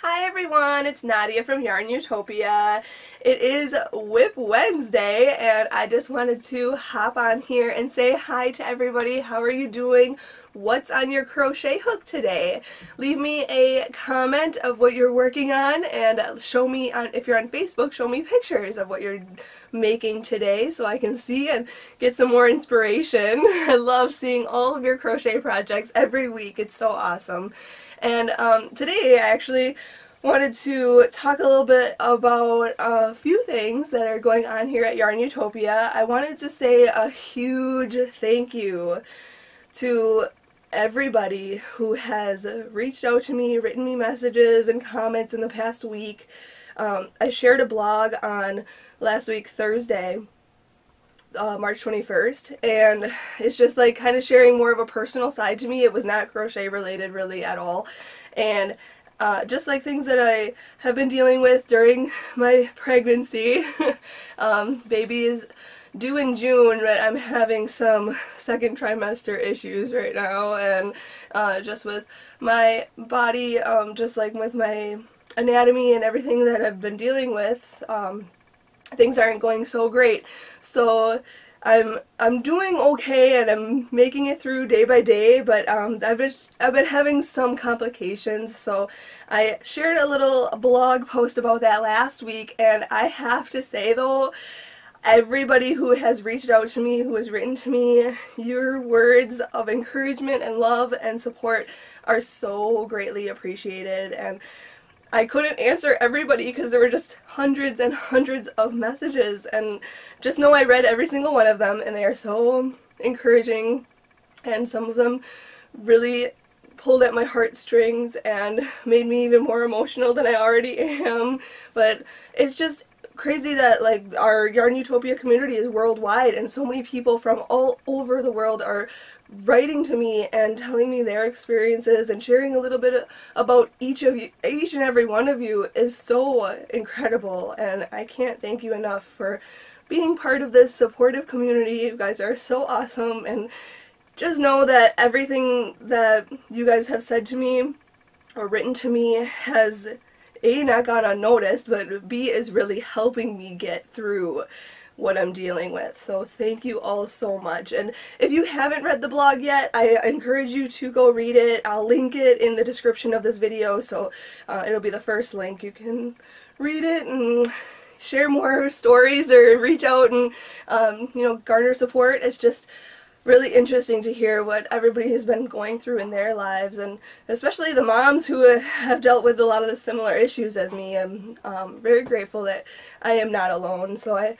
Hi everyone, it's Nadia from YARNutopia. It is WIP Wednesday and I just wanted to hop on here and say hi to everybody. How are you doing? What's on your crochet hook today? Leave me a comment of what you're working on and show me, if you're on Facebook, show me pictures of what you're making today so I can see and get some more inspiration. I love seeing all of your crochet projects every week. It's so awesome. And today I actually wanted to talk a little bit about a few things that are going on here at YARNutopia. I wanted to say a huge thank you to everybody who has reached out to me, written me messages and comments in the past week. I shared a blog on last week Thursday, March 21st, and it's just like kind of sharing more of a personal side to me. It was not crochet related really at all, and just like things that I have been dealing with during my pregnancy. Baby is due in June, but I'm having some second trimester issues right now, and just with my body, just like with my anatomy and everything that I've been dealing with, things aren't going so great. So I'm doing okay and I'm making it through day by day, but I've been having some complications. So I shared a little blog post about that last week, and I have to say though, everybody who has reached out to me, who has written to me, your words of encouragement and love and support are so greatly appreciated. And I couldn't answer everybody because there were just hundreds and hundreds of messages, and just know I read every single one of them and they are so encouraging, and some of them really pulled at my heartstrings and made me even more emotional than I already am. But it's just crazy that like our YARNutopia community is worldwide, and so many people from all over the world are writing to me and telling me their experiences and sharing a little bit about each of you. Each and every one of you is so incredible, and I can't thank you enough for being part of this supportive community. You guys are so awesome, and just know that everything that you guys have said to me or written to me has A, not gone unnoticed, but B, is really helping me get through what I'm dealing with. So thank you all so much. And if you haven't read the blog yet, I encourage you to go read it. I'll link it in the description of this video, so it'll be the first link. You can read it and share more stories or reach out and you know, garner support. It's just really interesting to hear what everybody has been going through in their lives, and especially the moms who have dealt with a lot of the similar issues as me. I'm very grateful that I am not alone, so I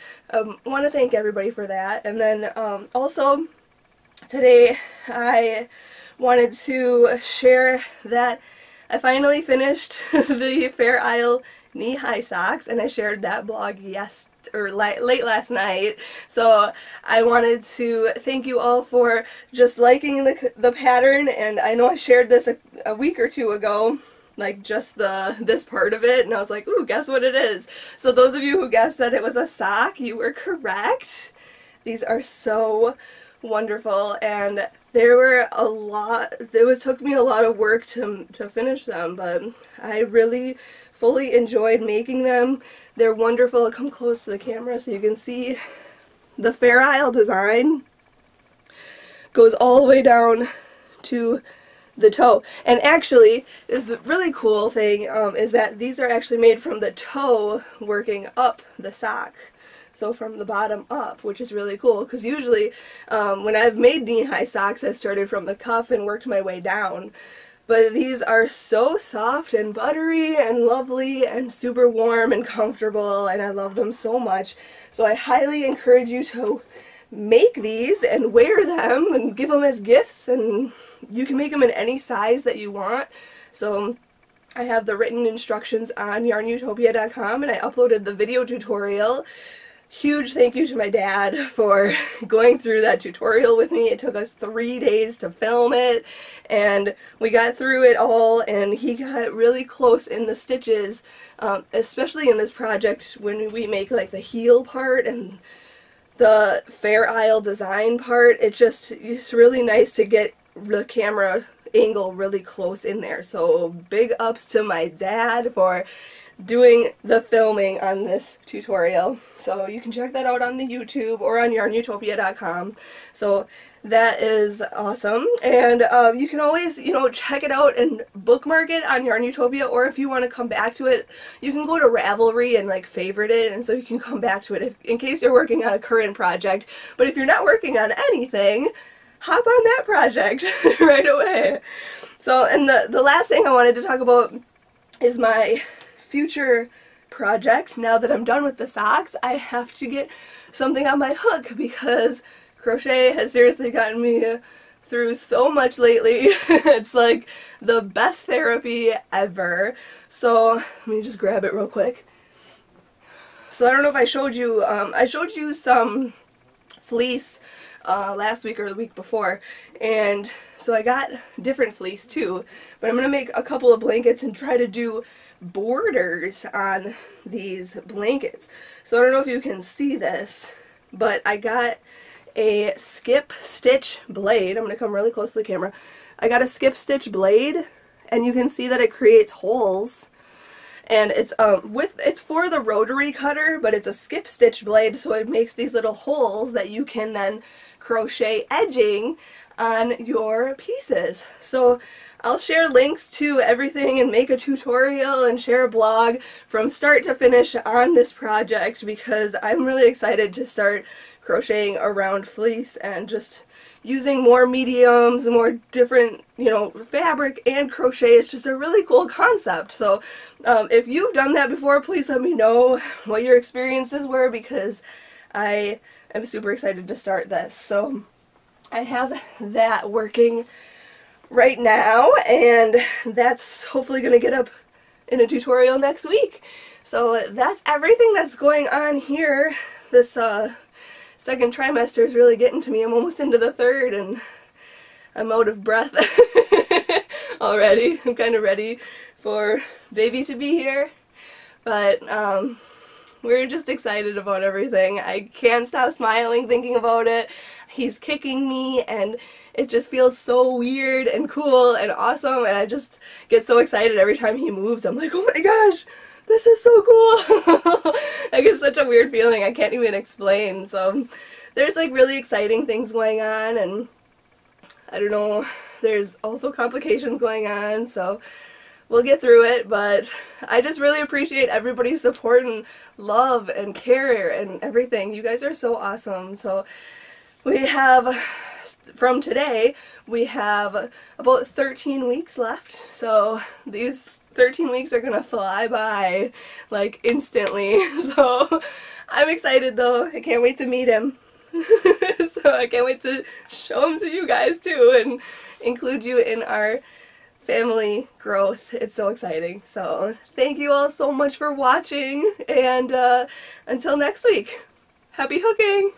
want to thank everybody for that. And then also today I wanted to share that I finally finished the Fair Isle knee-high socks, and I shared that blog late last night. So I wanted to thank you all for just liking the pattern, and I know I shared this a week or two ago, like just this part of it, and I was like, ooh, guess what it is? So those of you who guessed that it was a sock, you were correct. These are so wonderful, and there were a lot, took me a lot of work to finish them, but I really fully enjoyed making them. They're wonderful. I'll come close to the camera so you can see the Fair Isle design goes all the way down to the toe. And actually, this really cool thing is that these are actually made from the toe working up the sock. So from the bottom up, which is really cool, because usually when I've made knee-high socks, I've started from the cuff and worked my way down. But these are so soft and buttery and lovely and super warm and comfortable, and I love them so much. So I highly encourage you to make these and wear them and give them as gifts, and you can make them in any size that you want. So I have the written instructions on YARNutopia.com, and I uploaded the video tutorial. Huge thank you to my dad for going through that tutorial with me. It took us 3 days to film it, and we got through it all, and he got really close in the stitches, especially in this project when we make like the heel part and the Fair Isle design part. It's really nice to get the camera angle really close in there. So big ups to my dad for doing the filming on this tutorial. So you can check that out on the YouTube or on YARNutopia.com. So that is awesome. And you can always, you know, check it out and bookmark it on YARNutopia, or if you want to come back to it, you can go to Ravelry and like favorite it, and so you can come back to it in case you're working on a current project. But if you're not working on anything, hop on that project right away. So, and the last thing I wanted to talk about is my future project. Now that I'm done with the socks, I have to get something on my hook because crochet has seriously gotten me through so much lately. It's like the best therapy ever. So let me just grab it real quick. So I don't know if I showed you, I showed you some fleece last week or the week before, and so I got different fleece too, but I'm going to make a couple of blankets and try to do borders on these blankets. So I don't know if you can see this, but I got a skip stitch blade. I'm going to come really close to the camera. I got a skip stitch blade, and you can see that it creates holes, and it's it's for the rotary cutter, but it's a skip stitch blade, so it makes these little holes that you can then crochet edging on your pieces. So I'll share links to everything and make a tutorial and share a blog from start to finish on this project because I'm really excited to start crocheting around fleece and just using more mediums and more different, you know, fabric and crochet. Is just a really cool concept. So if you've done that before, please let me know what your experiences were because I am super excited to start this. So I have that working right now, and that's hopefully going to get up in a tutorial next week. So that's everything that's going on here. This second trimester is really getting to me. I'm almost into the third and I'm out of breath already. I'm kind of ready for baby to be here, but we're just excited about everything. I can't stop smiling thinking about it. He's kicking me and it just feels so weird and cool and awesome, and I just get so excited every time he moves. I'm like, oh my gosh, this is so cool. I get such a weird feeling I can't even explain. So there's like really exciting things going on, and I don't know, there's also complications going on, so we'll get through it. But I just really appreciate everybody's support and love and care and everything. You guys are so awesome. So we have, from today, we have about 13 weeks left. So these 13 weeks are gonna fly by like instantly. So I'm excited though. I can't wait to meet him. So I can't wait to show him to you guys too and include you in our family growth. It's so exciting. So thank you all so much for watching, and until next week, happy hooking!